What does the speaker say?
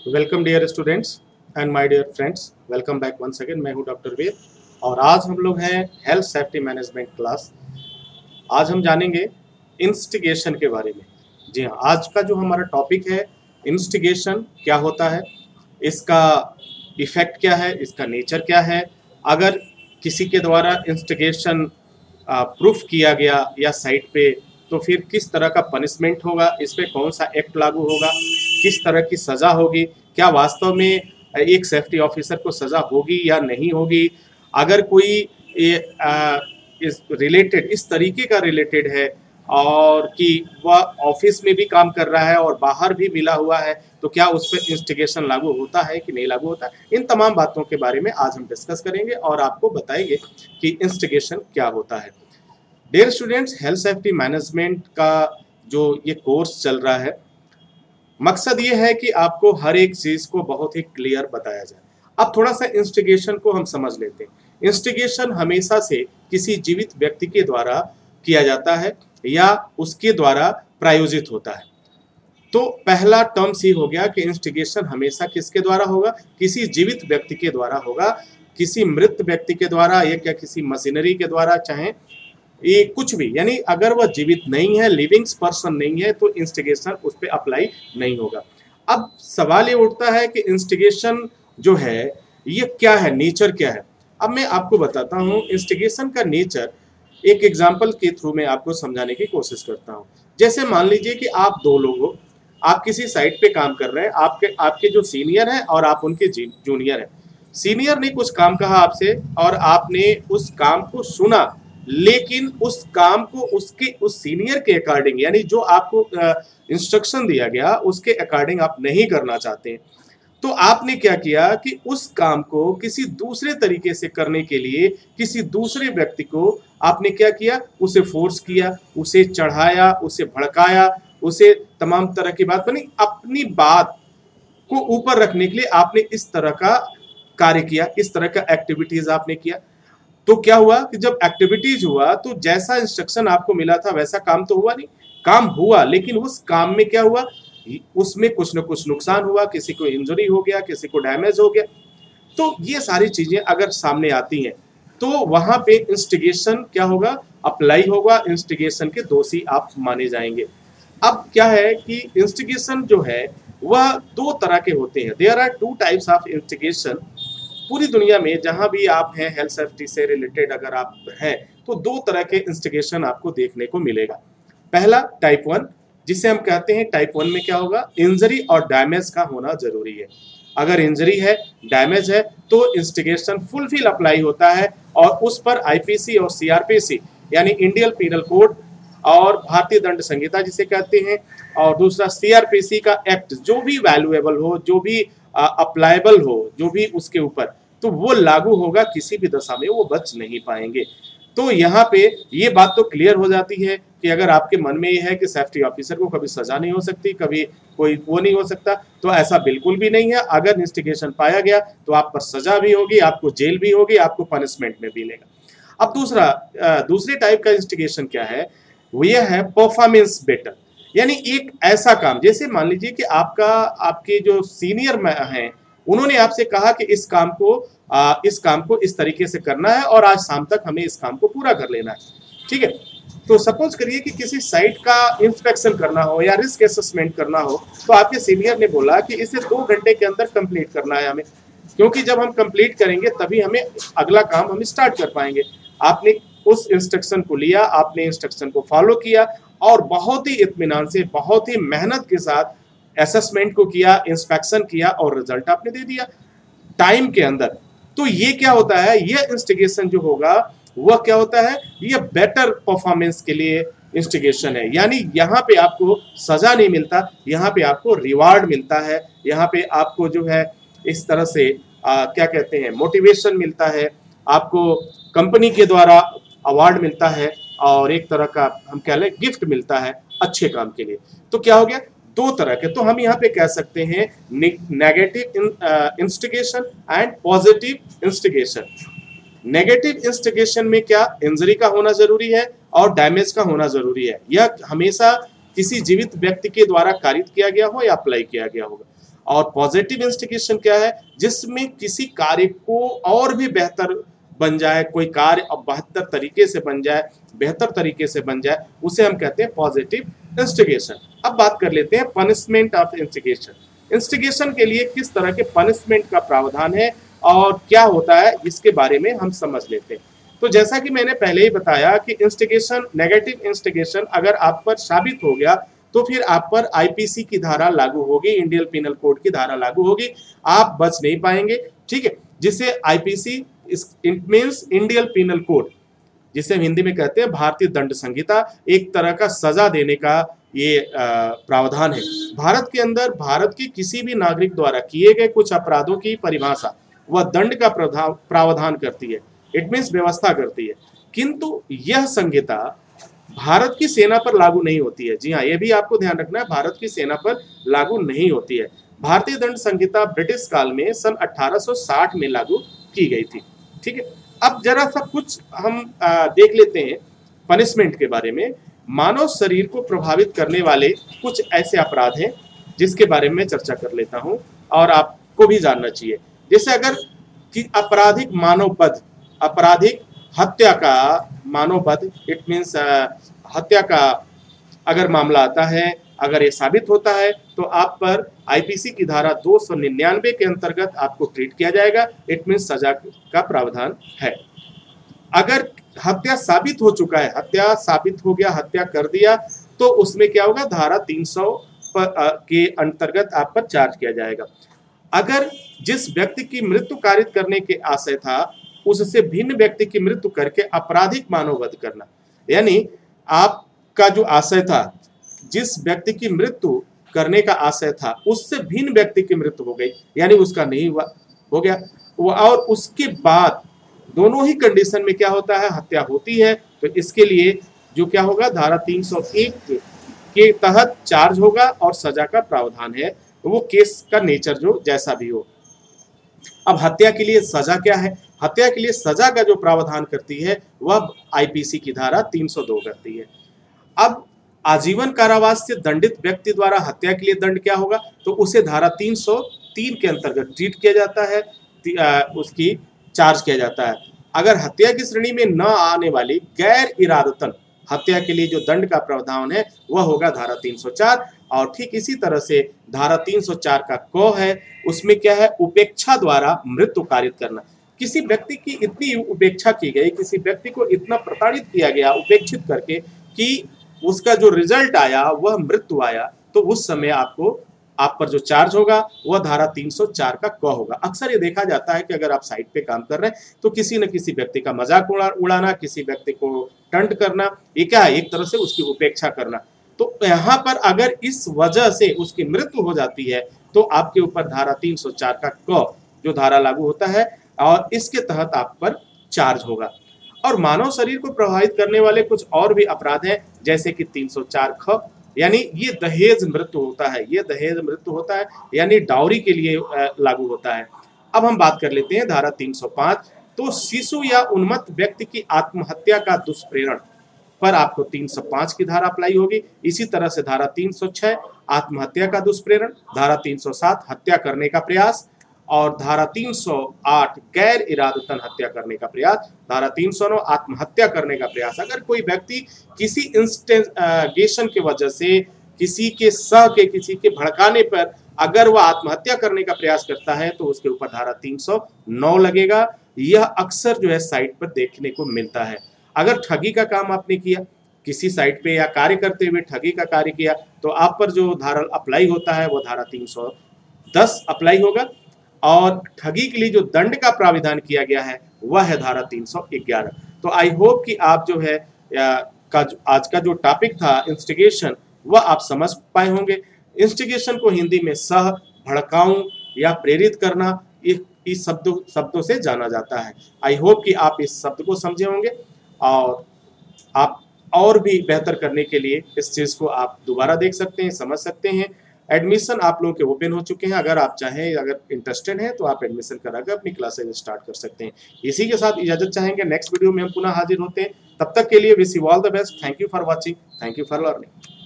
Welcome dear students and my dear friends, welcome back once again. मैं हूं doctor वीर और आज हम लोग हैं हेल्थ सेफ्टी मैनेजमेंट क्लास। आज हम जानेंगे इंस्टिगेशन के बारे में। जी हाँ, आज का जो हमारा टॉपिक है इंस्टिगेशन क्या होता है, इसका इफेक्ट क्या है, इसका नेचर क्या है, अगर किसी के द्वारा इंस्टिगेशन प्रूफ किया गया या साइट पे तो फिर किस तरह का पनिशमेंट होगा, इस पे कौन सा एक्ट लागू होगा, किस तरह की सज़ा होगी, क्या वास्तव में एक सेफ्टी ऑफिसर को सज़ा होगी या नहीं होगी, अगर कोई इस रिलेटेड इस तरीके का रिलेटेड है और कि वह ऑफिस में भी काम कर रहा है और बाहर भी मिला हुआ है तो क्या उस पर इंस्टिगेशन लागू होता है कि नहीं लागू होता है। इन तमाम बातों के बारे में आज हम डिस्कस करेंगे और आपको बताएंगे कि इंस्टिगेशन क्या होता है। Dear students, health safety management का जो ये कोर्स चल रहा है, मकसद ये है कि आपको हर एक चीज को बहुत ही क्लियर बताया जाए। अब थोड़ा सा इंस्टिगेशन को हम समझ लेते हैं। इंस्टिगेशन हमेशा से किसी जीवित व्यक्ति के द्वारा किया जाता है या उसके द्वारा प्रायोजित होता है। तो पहला टर्म सी हो गया कि इंस्टिगेशन हमेशा किसके द्वारा होगा, किसी जीवित व्यक्ति के द्वारा होगा, किसी मृत व्यक्ति के द्वारा या क्या किसी मशीनरी के द्वारा, चाहे ये कुछ भी, यानी अगर वह जीवित नहीं है, लिविंग्स पर्सन नहीं है तो इंस्टिगेशन उस पर अप्लाई नहीं होगा। अब सवाल ये उठता है कि इंस्टिगेशन जो है ये क्या है, नेचर क्या है। अब मैं आपको बताता हूँ इंस्टिगेशन का नेचर। एक एग्जाम्पल के थ्रू मैं आपको समझाने की कोशिश करता हूँ। जैसे मान लीजिए कि आप दो लोग हो, आप किसी साइट पे काम कर रहे हैं, आपके जो सीनियर है और आप उनके जूनियर है। सीनियर ने कुछ काम कहा आपसे और आपने उस काम को सुना, लेकिन उस काम को उसके उस सीनियर के अकॉर्डिंग, यानी जो आपको इंस्ट्रक्शन दिया गया उसके अकॉर्डिंग आप नहीं करना चाहते, तो आपने क्या किया कि उस काम को किसी दूसरे तरीके से करने के लिए किसी दूसरे व्यक्ति को आपने क्या किया, उसे फोर्स किया, उसे चढ़ाया, उसे भड़काया, उसे तमाम तरह की बात बनी, अपनी बात को ऊपर रखने के लिए आपने इस तरह का कार्य किया, इस तरह का एक्टिविटीज आपने किया। तो क्या हुआ कि जब एक्टिविटीज हुआ तो जैसा इंस्ट्रक्शन आपको मिला था वैसा काम तो हुआ नहीं। काम हुआ लेकिन उस काम में क्या हुआ, उसमें कुछ न कुछ नुकसान हुआ, किसी को इंजरी हो गया, किसी को डैमेज हो गया। तो ये सारी चीजें अगर सामने आती हैं तो वहां पे इंस्टिगेशन क्या होगा, अप्लाई होगा, इंस्टिगेशन के दोषी आप माने जाएंगे। अब क्या है कि इंस्टिगेशन जो है वह दो तरह के होते हैं। There are two types of instigation. पूरी दुनिया में जहां भी आप हैं, हेल्थ सेफ्टी से रिलेटेड अगर आप हैं तो दो तरह के इंस्टिगेशन आपको देखने को मिलेगा। पहला टाइप 1, जिसे हम कहते हैं टाइप 1 में क्या होगा, इंजरी और डैमेज का होना जरूरी है। अगर इंजरी है, डैमेज है तो इंस्टिगेशन फुलफिल अप्लाई होता है और उस पर आईपीसी और सीआरपीसी यानी इंडियन पीनल कोड और भारतीय दंड संहिता जिसे कहते हैं, और दूसरा सीआरपीसी का एक्ट जो भी वैल्यूएबल हो, जो भी अप्लाइबल हो, जो भी उसके ऊपर, तो वो लागू होगा, किसी भी दशा में वो बच नहीं पाएंगे। तो यहाँ पे ये बात तो क्लियर हो जाती है कि अगर आपके मन में ये है कि सेफ्टी ऑफिसर को कभी सजा नहीं हो सकती, कभी कोई वो नहीं हो सकता, तो ऐसा बिल्कुल भी नहीं है। अगर इंस्टिगेशन पाया गया तो आप पर सजा भी होगी, आपको जेल भी होगी, आपको पनिशमेंट में भी मिलेगा। अब दूसरे टाइप का इंस्टिगेशन क्या है, वो ये है परफॉर्मेंस बेटर। यानी एक ऐसा काम, जैसे मान लीजिए कि आपके जो सीनियर हैं उन्होंने आपसे कहा कि इस काम को इस तरीके से करना है और आज शाम तक हमें इस काम को पूरा कर लेना है, ठीक है। तो सपोज करिए कि किसी साइट का इंस्पेक्शन करना हो या रिस्क असेसमेंट करना हो, तो आपके सीनियर ने बोला कि इसे 2 घंटे के अंदर कंप्लीट करना है हमें, क्योंकि जब हम कंप्लीट करेंगे तभी हमें अगला काम हम स्टार्ट कर पाएंगे। आपने उस इंस्ट्रक्शन को लिया, आपने इंस्ट्रक्शन को फॉलो किया और बहुत ही इत्मीनान से, बहुत ही मेहनत के साथ असेसमेंट को किया, इंस्पेक्शन किया और रिजल्ट आपने दे दिया टाइम के अंदर। तो ये क्या होता है, ये इंस्टिगेशन जो होगा वह क्या होता है, ये बेटर परफॉर्मेंस के लिए इंस्टिगेशन है। यानी यहाँ पे आपको सजा नहीं मिलता, यहाँ पे आपको रिवार्ड मिलता है, यहाँ पे आपको जो है इस तरह से क्या कहते हैं, मोटिवेशन मिलता है, आपको कंपनी के द्वारा अवार्ड मिलता है और एक तरह का हम कह लें गिफ्ट मिलता है अच्छे काम के लिए। तो क्या हो गया, दो तरह के। तो हम यहाँ पे कह सकते हैं negative instigation and positive instigation. Negative instigation में क्या, इंजरी का होना जरूरी है और डैमेज का होना जरूरी है। यह हमेशा किसी जीवित व्यक्ति के द्वारा कारित किया गया हो या अप्लाई किया गया होगा। और पॉजिटिव इंस्टिगेशन क्या है, जिसमें किसी कार्य को और भी बेहतर बन जाए, कोई कार्य अब बेहतर तरीके से बन जाए, बेहतर तरीके से बन जाए, उसे हम कहते हैं पॉजिटिव इंस्टिगेशन। अब बात कर लेते हैं पनिशमेंट ऑफ इंस्टिगेशन। इंस्टिगेशन के लिए किस तरह के पनिशमेंट का प्रावधान है और क्या होता है, इसके बारे में हम समझ लेते हैं। तो जैसा कि मैंने पहले ही बताया कि इंस्टिगेशन, नेगेटिव इंस्टिगेशन अगर आप पर साबित हो गया तो फिर आप पर आईपीसी की धारा लागू होगी, इंडियन पिनल कोड की धारा लागू होगी, आप बच नहीं पाएंगे। ठीक है, जिसे IPC, it means Indian penal code, जिसे हम हिंदी में कहते हैं भारतीय दंड संहिता, एक तरह का सजा देने का ये प्रावधान है। भारत के अंदर भारत के किसी भी नागरिक द्वारा किए गए कुछ अपराधों की परिभाषा वह दंड का प्रावधान करती है, इट मीन्स व्यवस्था करती है, किंतु यह संहिता भारत की सेना पर लागू नहीं होती है। जी हाँ, यह भी आपको ध्यान रखना है, भारत की सेना पर लागू नहीं होती है। भारतीय दंड संहिता ब्रिटिश काल में सन 1860 में लागू की गई थी। ठीक है, अब जरा सा कुछ हम देख लेते हैं पनिशमेंट के बारे में। मानव शरीर को प्रभावित करने वाले कुछ ऐसे अपराध हैं जिसके बारे में चर्चा कर लेता हूं और आपको भी जानना चाहिए। जैसे अगर कि आपराधिक मानववध, आपराधिक हत्या का मानववध, इट मीन्स हत्या का अगर मामला आता है, अगर ये साबित होता है तो आप पर आईपीसी की धारा 299 के अंतर्गत आपको ट्रीट किया जाएगा, इट मीन्स सजा का प्रावधान है। अगर हत्या साबित हो चुका है, हत्या साबित हो गया, हत्या कर दिया, तो उसमें क्या होगा, धारा 300 के अंतर्गत आप पर चार्ज किया जाएगा। अगर जिस व्यक्ति की मृत्यु कारित करने के आशय था उससे भिन्न व्यक्ति की मृत्यु करके आपराधिक मानववध करना, यानी आपका जो आशय था, जिस व्यक्ति की मृत्यु करने का आशय था उससे भिन्न व्यक्ति की मृत्यु हो गई, यानी उसका नहीं हुआ, हो गया वो, और उसके बाद दोनों ही कंडीशन में क्या होता है, हत्या होती है, तो इसके लिए जो क्या होगा, धारा 301 के तहत चार्ज होगा और सजा का प्रावधान है, तो वो केस का नेचर जो जैसा भी हो। अब हत्या के लिए सजा क्या है, हत्या के लिए सजा का जो प्रावधान करती है वह आईपीसी की धारा 302 करती है। अब आजीवन कारावास से दंडित व्यक्ति द्वारा हत्या के लिए दंड क्या होगा, तो उसे धारा 303 के अंतर्गत ट्रीट किया जाता है, उसकी चार्ज किया जाता है। अगर हत्या की श्रेणी में न आने वाली गैर इरादतन हत्या के लिए जो दंड का प्रावधान है वह होगा धारा 304। और ठीक इसी तरह से धारा 304 का क है, उसमें क्या है, उपेक्षा द्वारा मृत्यु कारित करना। किसी व्यक्ति की इतनी उपेक्षा की गई, किसी व्यक्ति को इतना प्रताड़ित किया गया उपेक्षित करके कि उसका जो रिजल्ट आया वह मृत्यु आया, तो उस समय आपको, आप पर जो चार्ज होगा वह धारा 304 का क होगा। अक्सर ये देखा जाता है कि अगर आप साइट पे काम कर रहे हैं तो किसी न किसी व्यक्ति का मजाक उड़ाना, किसी व्यक्ति को टंट करना, ये क्या है, एक तरह से उसकी उपेक्षा करना। तो यहाँ पर अगर इस वजह से उसकी मृत्यु हो जाती है तो आपके ऊपर धारा 304 का क जो धारा लागू होता है और इसके तहत आप पर चार्ज होगा। और मानव शरीर को प्रभावित करने वाले कुछ और भी अपराध हैं, जैसे कि 304 ख, यानी ये दहेज मृत्यु होता है, ये दहेज मृत्यु होता है, यानी डाउरी के लिए लागू होता है। अब हम बात कर लेते हैं धारा 305। तो शिशु या उन्मत्त व्यक्ति की आत्महत्या का दुष्प्रेरण पर आपको 305 की धारा अप्लाई होगी। इसी तरह से धारा 306 आत्महत्या का दुष्प्रेरण, धारा 307 हत्या करने का प्रयास, और धारा 308 गैर इरादतन हत्या करने का प्रयास, धारा 309 आत्महत्या करने का प्रयास। अगर कोई व्यक्ति किसी इंस्टिगेशन के वजह से, किसी के किसी के भड़काने पर अगर वह आत्महत्या करने का प्रयास करता है तो उसके ऊपर धारा 309 लगेगा। यह अक्सर जो है साइट पर देखने को मिलता है। अगर ठगी का काम आपने किया, किसी साइट पे या कार्य करते हुए ठगी का कार्य किया, तो आप पर जो धारा अप्लाई होता है वो धारा 310 अप्लाई होगा। और ठगी के लिए जो दंड का प्राविधान किया गया है वह है धारा 311। तो आई होप कि आप जो है आज का जो टॉपिक था इंस्टिगेशन, वह आप समझ पाए होंगे। इंस्टिगेशन को हिंदी में सह, भड़काऊं या प्रेरित करना, इस शब्दों से जाना जाता है। आई होप कि आप इस शब्द को समझे होंगे और आप और भी बेहतर करने के लिए इस चीज़ को आप दोबारा देख सकते हैं, समझ सकते हैं। एडमिशन आप लोगों के ओपन हो चुके हैं, अगर आप चाहें, अगर इंटरेस्टेड हैं तो आप एडमिशन कराकर अपनी क्लासेज स्टार्ट कर सकते हैं। इसी के साथ इजाजत चाहेंगे, नेक्स्ट वीडियो में हम पुनः हाजिर होते हैं। तब तक के लिए wish you all the best. Thank you for watching, thank you for learning.